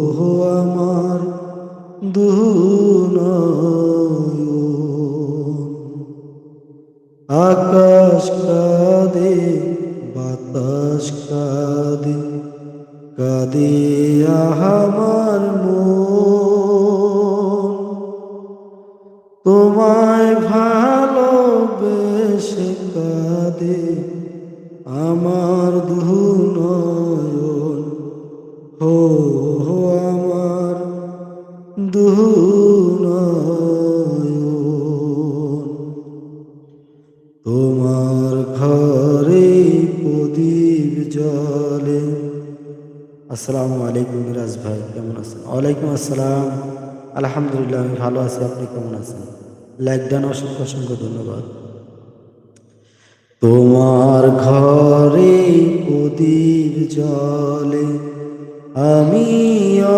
ওহো আমার দুনয়ন, আকাশ কাঁদে বাতাস কাঁদে, কাঁদে আমার মন। তোমায় ভালোবেসে কাঁদে আমার দুনয়ন, হো হো আমার দুনয়ন। তোমার ঘরে প্রদীপ জ্বলে। আসসালামু আলাইকুম মিরাজ ভাই, কেমন আছেন? ওয়ালাইকুম আসসালাম। আলহামদুলিল্লাহ, আমি ভালো আছি। আপনি কেমন আছেন? লাইক দেন, অসংখ্য অসংখ্য ধন্যবাদ। তোমার ঘরে প্রদীপ জ্বলে, আমি